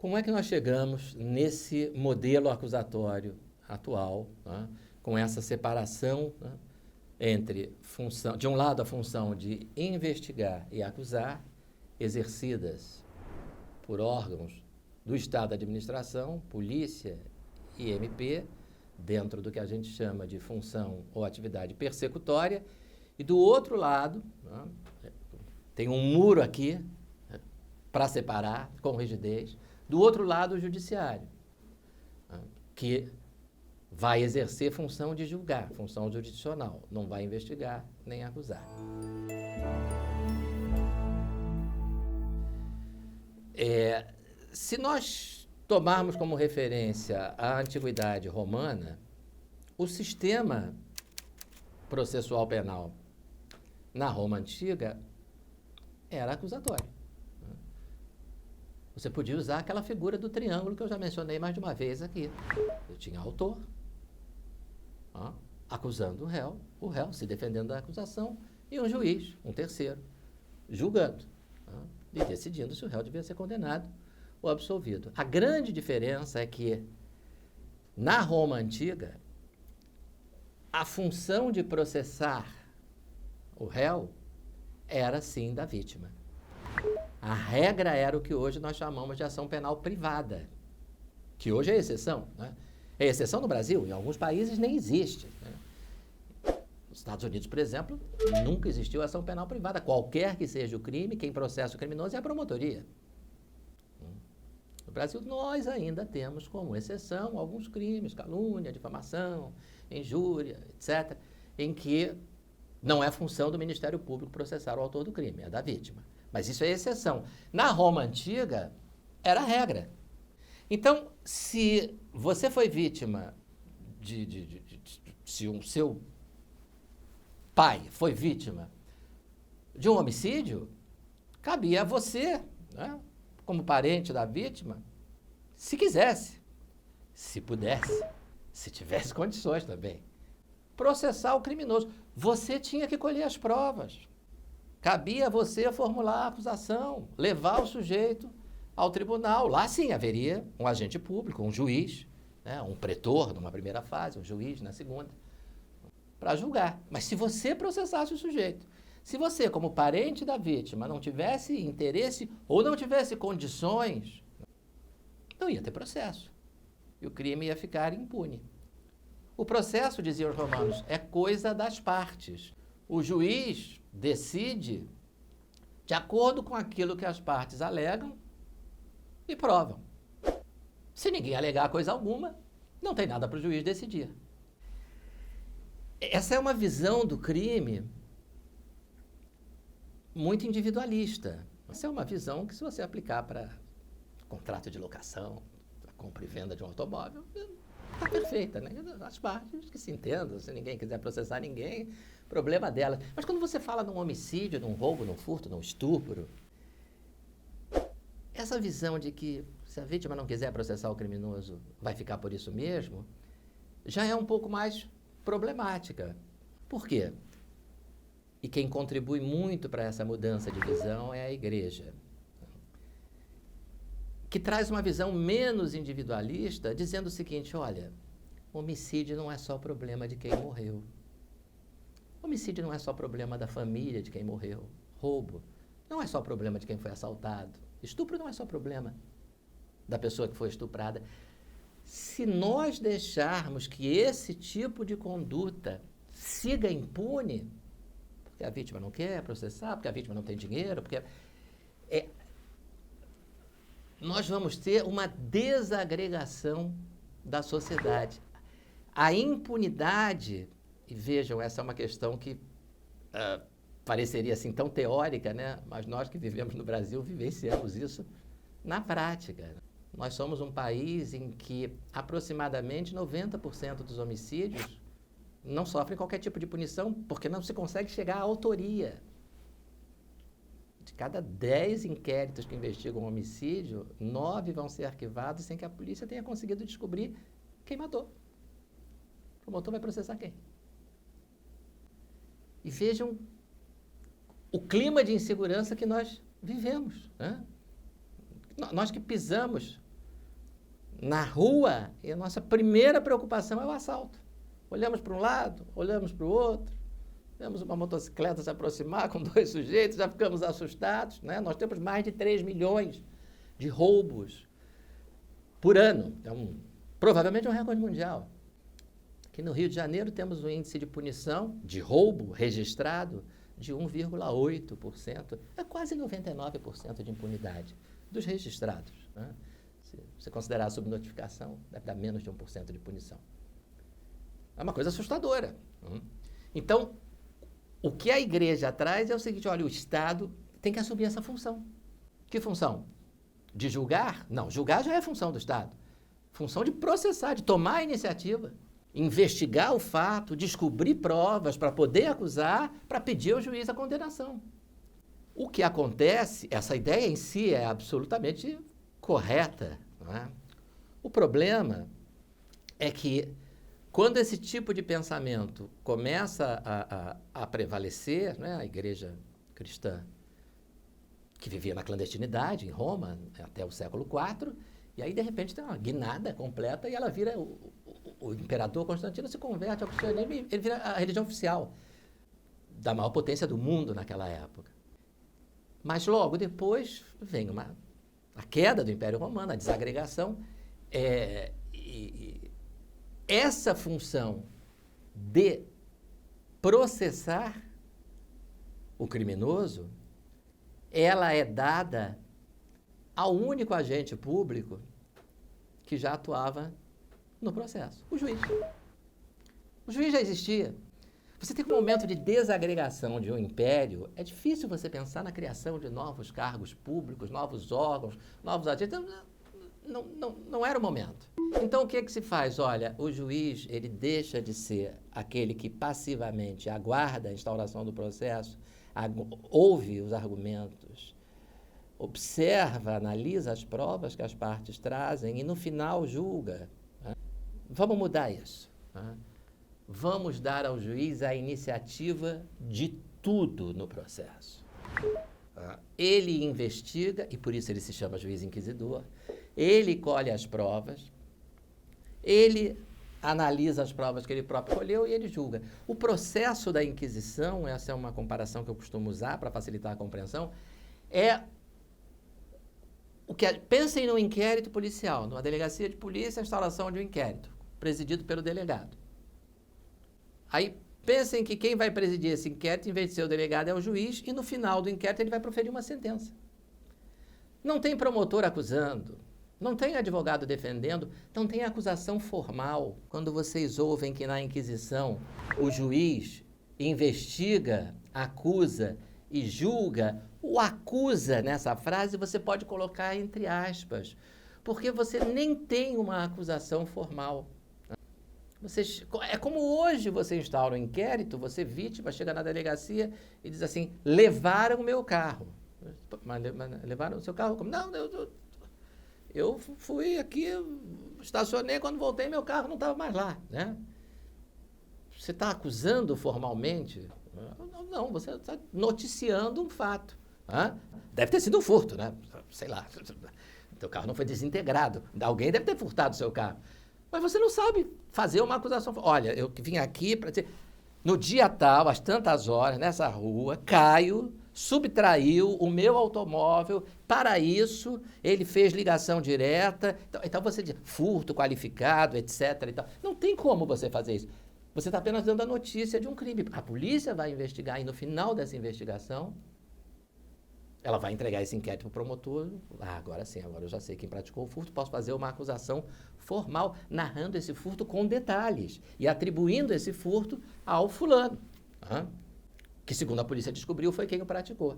Como é que nós chegamos nesse modelo acusatório atual, né, com essa separação, né, entre função, de um lado a função de investigar e acusar, exercidas por órgãos do Estado da Administração, polícia e MP, dentro do que a gente chama de função ou atividade persecutória, e do outro lado, né, tem um muro aqui, né, para separar com rigidez, do outro lado o judiciário, né, que vai exercer função de julgar, função jurisdicional, não vai investigar nem acusar. Se nós tomarmos como referência a antiguidade romana, o sistema processual penal na Roma antiga era acusatório. Você podia usar aquela figura do triângulo que eu já mencionei mais de uma vez aqui. Eu tinha autor, acusando o réu se defendendo da acusação, e um juiz, um terceiro, julgando, e decidindo se o réu devia ser condenado ou absolvido. A grande diferença é que, na Roma antiga, a função de processar o réu era, sim, da vítima. A regra era o que hoje nós chamamos de ação penal privada, que hoje é exceção, né? É exceção no Brasil, em alguns países nem existe, né? Nos Estados Unidos, por exemplo, nunca existiu ação penal privada. Qualquer que seja o crime, quem processa o criminoso é a promotoria. No Brasil, nós ainda temos como exceção alguns crimes, calúnia, difamação, injúria, etc., em que não é função do Ministério Público processar o autor do crime, é da vítima. Mas isso é exceção. Na Roma antiga, era a regra. Então, se você foi vítima se o seu pai foi vítima de um homicídio, cabia a você, né, como parente da vítima, se quisesse, se pudesse, se tivesse condições também, processar o criminoso. Você tinha que colher as provas. Cabia a você formular a acusação, levar o sujeito ao tribunal. Lá sim haveria um agente público, um juiz, né, um pretor numa primeira fase, um juiz na segunda, para julgar. Mas se você processasse o sujeito, se você, como parente da vítima, não tivesse interesse ou não tivesse condições, não ia ter processo. E o crime ia ficar impune. O processo, diziam os romanos, é coisa das partes. O juiz decide de acordo com aquilo que as partes alegam e provam. Se ninguém alegar coisa alguma, não tem nada para o juiz decidir. Essa é uma visão do crime muito individualista. Essa é uma visão que, se você aplicar para contrato de locação, compra e venda de um automóvel, está perfeita, né? As partes que se entendam, se ninguém quiser processar ninguém, problema dela. Mas quando você fala num homicídio, num roubo, num furto, num estupro, essa visão de que se a vítima não quiser processar o criminoso, vai ficar por isso mesmo, já é um pouco mais problemática. Por quê? E quem contribui muito para essa mudança de visão é a igreja, que traz uma visão menos individualista, dizendo o seguinte: olha, homicídio não é só problema de quem morreu. Homicídio não é só problema da família de quem morreu. Roubo não é só problema de quem foi assaltado. Estupro não é só problema da pessoa que foi estuprada. Se nós deixarmos que esse tipo de conduta siga impune, porque a vítima não quer processar, porque a vítima não tem dinheiro, porque nós vamos ter uma desagregação da sociedade. A impunidade, e vejam, essa é uma questão que pareceria assim tão teórica, né? Mas nós que vivemos no Brasil vivenciamos isso na prática. Nós somos um país em que aproximadamente 90% dos homicídios não sofrem qualquer tipo de punição porque não se consegue chegar à autoria. De cada 10 inquéritos que investigam um homicídio, 9 vão ser arquivados sem que a polícia tenha conseguido descobrir quem matou. O promotor vai processar quem? E vejam o clima de insegurança que nós vivemos, né? Nós que pisamos na rua, e a nossa primeira preocupação é o assalto. Olhamos para um lado, olhamos para o outro, vemos uma motocicleta se aproximar com 2 sujeitos, já ficamos assustados, né? Nós temos mais de 3 milhões de roubos por ano. Então, provavelmente é um recorde mundial. Aqui no Rio de Janeiro temos um índice de punição de roubo registrado de 1,8%. É quase 99% de impunidade dos registrados, né? Se você considerar a subnotificação, deve dar menos de 1% de punição. É uma coisa assustadora. Então, o que a igreja traz é o seguinte: olha, o Estado tem que assumir essa função. Que função? De julgar? Não, julgar já é função do Estado. Função de processar, de tomar a iniciativa, investigar o fato, descobrir provas para poder acusar, para pedir ao juiz a condenação. O que acontece, essa ideia em si é absolutamente correta, não é? O problema é que quando esse tipo de pensamento começa a prevalecer, né, a igreja cristã, que vivia na clandestinidade em Roma até o século IV, e aí de repente tem uma guinada completa e ela vira, o imperador Constantino se converte ao cristianismo e ele vira a religião oficial da maior potência do mundo naquela época. Mas logo depois vem a queda do Império Romano, a desagregação, essa função de processar o criminoso, ela é dada ao único agente público que já atuava no processo, o juiz. O juiz já existia. Você tem um momento de desagregação de um império, é difícil você pensar na criação de novos cargos públicos, novos órgãos, novos agentes. Não era o momento. Então, o que é que se faz? Olha, o juiz, ele deixa de ser aquele que passivamente aguarda a instauração do processo, ouve os argumentos, observa, analisa as provas que as partes trazem e, no final, julga. Né? Vamos mudar isso. Né? Vamos dar ao juiz a iniciativa de tudo no processo. Ele investiga, e por isso ele se chama juiz inquisidor, ele colhe as provas, ele analisa as provas que ele próprio colheu e ele julga. O processo da Inquisição, essa é uma comparação que eu costumo usar para facilitar a compreensão, é o que pensem no inquérito policial, numa delegacia de polícia, a instauração de um inquérito, presidido pelo delegado. Aí pensem que quem vai presidir esse inquérito, em vez de ser o delegado, é o juiz, e no final do inquérito ele vai proferir uma sentença. Não tem promotor acusando, não tem advogado defendendo, não tem acusação formal. Quando vocês ouvem que na Inquisição o juiz investiga, acusa e julga, o acusa nessa frase você pode colocar entre aspas, porque você nem tem uma acusação formal. É como hoje você instaura um inquérito, você vítima, chega na delegacia e diz assim, levaram o meu carro. Mas levaram o seu carro? Como? Não, eu fui aqui, estacionei, quando voltei meu carro não estava mais lá, né? Você está acusando formalmente? Não, você está noticiando um fato. Deve ter sido um furto, né? Sei lá, teu carro não foi desintegrado, alguém deve ter furtado o seu carro. Mas você não sabe fazer uma acusação. Olha, eu vim aqui para dizer, no dia tal, às tantas horas, nessa rua, Caio subtraiu o meu automóvel, para isso ele fez ligação direta. Então você diz, furto qualificado, etc. E tal. Não tem como você fazer isso. Você está apenas dando a notícia de um crime. A polícia vai investigar e no final dessa investigação, ela vai entregar esse inquérito para o promotor. Agora sim, agora eu já sei quem praticou o furto, posso fazer uma acusação formal, narrando esse furto com detalhes e atribuindo esse furto ao fulano, que segundo a polícia descobriu foi quem o praticou.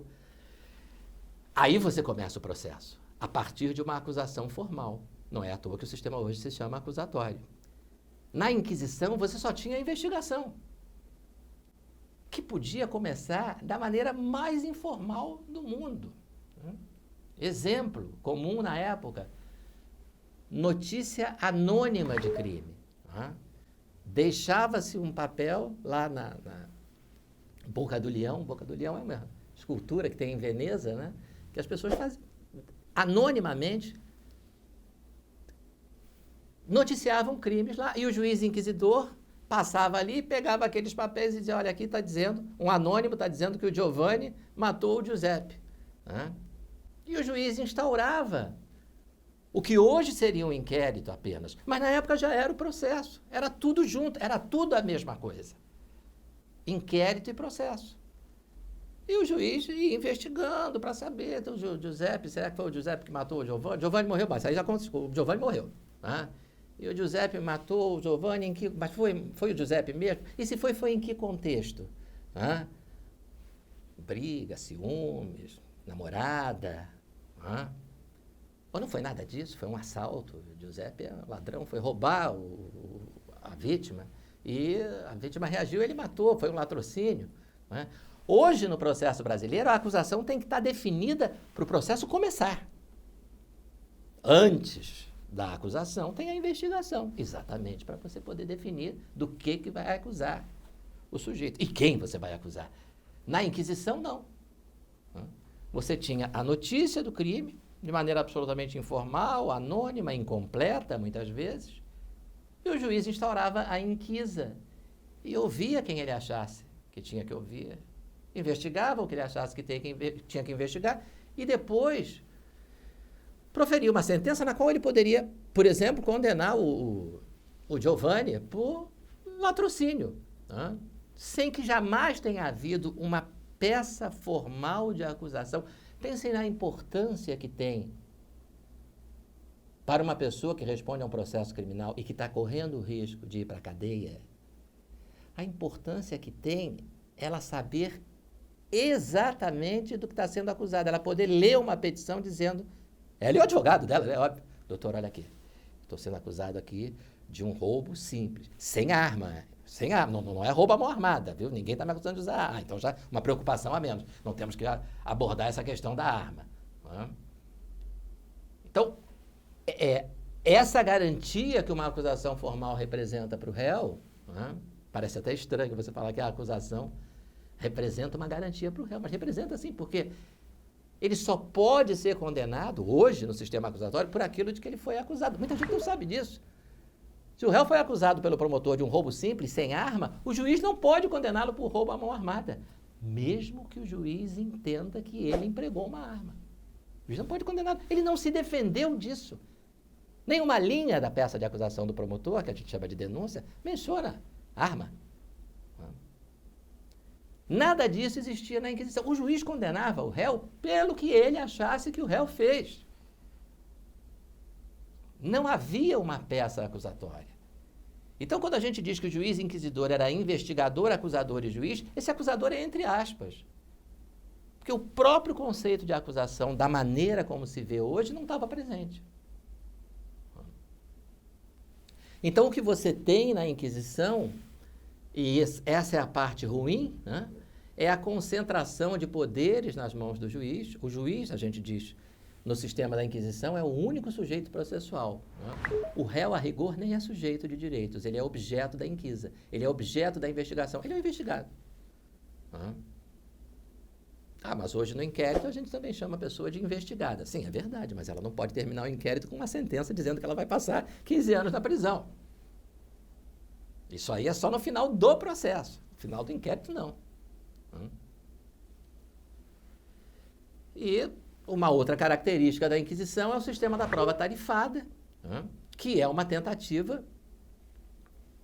Aí você começa o processo, a partir de uma acusação formal. Não é à toa que o sistema hoje se chama acusatório. Na Inquisição, você só tinha a investigação, que podia começar da maneira mais informal do mundo. Exemplo comum na época, notícia anônima de crime. Deixava-se um papel lá na Boca do Leão. Boca do Leão é uma escultura que tem em Veneza, né? Que as pessoas fazem anonimamente, noticiavam crimes lá, e o juiz inquisidor passava ali, pegava aqueles papéis e dizia, olha, aqui está dizendo, um anônimo está dizendo que o Giovanni matou o Giuseppe. Né? E o juiz instaurava o que hoje seria um inquérito apenas, mas na época já era o processo, era tudo junto, era tudo a mesma coisa. Inquérito e processo. E o juiz ia investigando para saber, então, o Giuseppe, será que foi o Giuseppe que matou o Giovanni? Giovanni morreu, mas aí já aconteceu, o Giovanni morreu. Né? E o Giuseppe matou o Giovanni em que... Mas foi o Giuseppe mesmo? E se foi em que contexto? Né? Briga, ciúmes, namorada. Né? Ou não foi nada disso, foi um assalto. O Giuseppe é ladrão, foi roubar a vítima. E a vítima reagiu, ele matou, foi um latrocínio. Né? Hoje, no processo brasileiro, a acusação tem que estar definida para o processo começar. Antes da acusação, tem a investigação, exatamente para você poder definir do que vai acusar o sujeito e quem você vai acusar. Na Inquisição, não. Você tinha a notícia do crime, de maneira absolutamente informal, anônima, incompleta, muitas vezes, e o juiz instaurava a inquisa e ouvia quem ele achasse que tinha que ouvir, investigava o que ele achasse que tinha que investigar e depois proferia uma sentença na qual ele poderia, por exemplo, condenar o Giovanni por latrocínio, né? Sem que jamais tenha havido uma peça formal de acusação. Pensem na importância que tem para uma pessoa que responde a um processo criminal e que está correndo o risco de ir para a cadeia. A importância que tem ela saber exatamente do que está sendo acusado, ela poder ler uma petição dizendo, ela é o advogado dela, é óbvio, doutor, olha aqui, estou sendo acusado aqui de um roubo simples, sem arma, não é roubo à mão armada, viu? Ninguém está me acusando de usar arma, então já uma preocupação a menos, não temos que abordar essa questão da arma. Né? Então, essa garantia que uma acusação formal representa para o réu, né? Parece até estranho você falar que a acusação representa uma garantia para o réu, mas representa sim, porque ele só pode ser condenado hoje no sistema acusatório por aquilo de que ele foi acusado. Muita gente não sabe disso. Se o réu foi acusado pelo promotor de um roubo simples, sem arma, o juiz não pode condená-lo por roubo à mão armada, mesmo que o juiz entenda que ele empregou uma arma. O juiz não pode condená-lo. Ele não se defendeu disso. Nenhuma linha da peça de acusação do promotor, que a gente chama de denúncia, menciona arma. Nada disso existia na Inquisição. O juiz condenava o réu pelo que ele achasse que o réu fez. Não havia uma peça acusatória. Então, quando a gente diz que o juiz inquisidor era investigador, acusador e juiz, esse acusador é entre aspas. Porque o próprio conceito de acusação, da maneira como se vê hoje, não estava presente. Então, o que você tem na Inquisição, e essa é a parte ruim, né? É a concentração de poderes nas mãos do juiz. O juiz, a gente diz, no sistema da Inquisição, é o único sujeito processual. Né? O réu, a rigor, nem é sujeito de direitos, ele é objeto da inquisa, ele é objeto da investigação, ele é um investigado. Né? Mas hoje no inquérito a gente também chama a pessoa de investigada. Sim, é verdade, mas ela não pode terminar o inquérito com uma sentença dizendo que ela vai passar 15 anos na prisão. Isso aí é só no final do processo. No final do inquérito, não. E uma outra característica da Inquisição é o sistema da prova tarifada, que é uma tentativa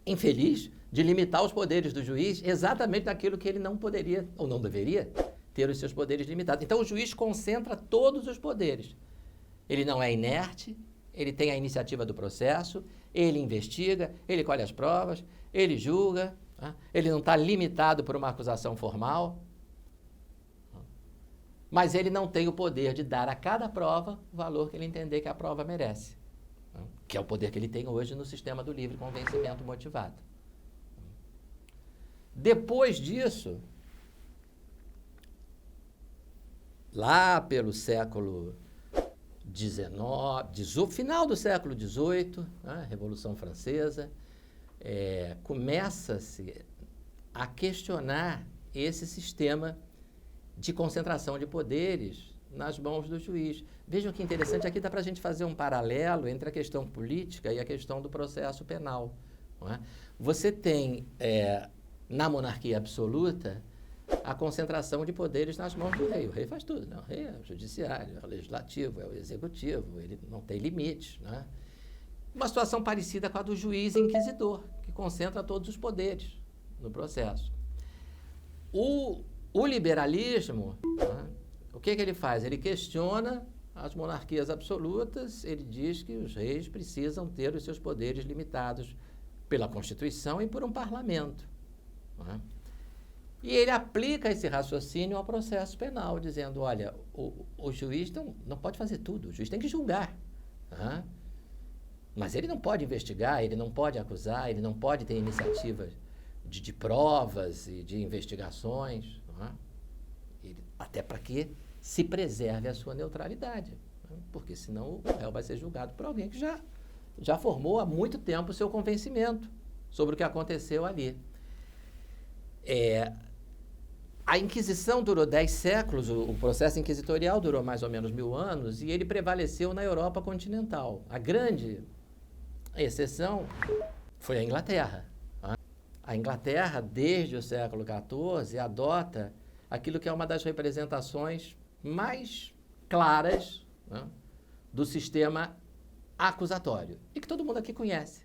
infeliz de limitar os poderes do juiz exatamente naquilo que ele não poderia ou não deveria ter os seus poderes limitados. Então, o juiz concentra todos os poderes. Ele não é inerte, ele tem a iniciativa do processo, ele investiga, ele colhe as provas, ele julga, ele não está limitado por uma acusação formal, mas ele não tem o poder de dar a cada prova o valor que ele entender que a prova merece, que é o poder que ele tem hoje no sistema do livre convencimento motivado. Depois disso, lá pelo século XIX, final do século XVIII, Revolução Francesa, começa-se a questionar esse sistema de concentração de poderes nas mãos do juiz. Vejam que interessante, aqui dá para a gente fazer um paralelo entre a questão política e a questão do processo penal. Não é? Você tem, na monarquia absoluta, a concentração de poderes nas mãos do rei. O rei faz tudo, né? O rei é o judiciário, é o legislativo, é o executivo, ele não tem limites. Né? Uma situação parecida com a do juiz inquisidor, que concentra todos os poderes no processo. O liberalismo, né? O que ele faz? Ele questiona as monarquias absolutas, ele diz que os reis precisam ter os seus poderes limitados pela Constituição e por um parlamento. Né? E ele aplica esse raciocínio ao processo penal, dizendo, olha, o juiz não pode fazer tudo, o juiz tem que julgar. Né? Mas ele não pode investigar, ele não pode acusar, ele não pode ter iniciativa de provas e de investigações, né? Até para que se preserve a sua neutralidade, né? Porque senão o réu vai ser julgado por alguém que já formou há muito tempo o seu convencimento sobre o que aconteceu ali. A Inquisição durou 10 séculos, o processo inquisitorial durou mais ou menos 1000 anos, e ele prevaleceu na Europa continental. A grande exceção foi a Inglaterra. A Inglaterra, desde o século XIV, adota aquilo que é uma das representações mais claras, né, do sistema acusatório, e que todo mundo aqui conhece,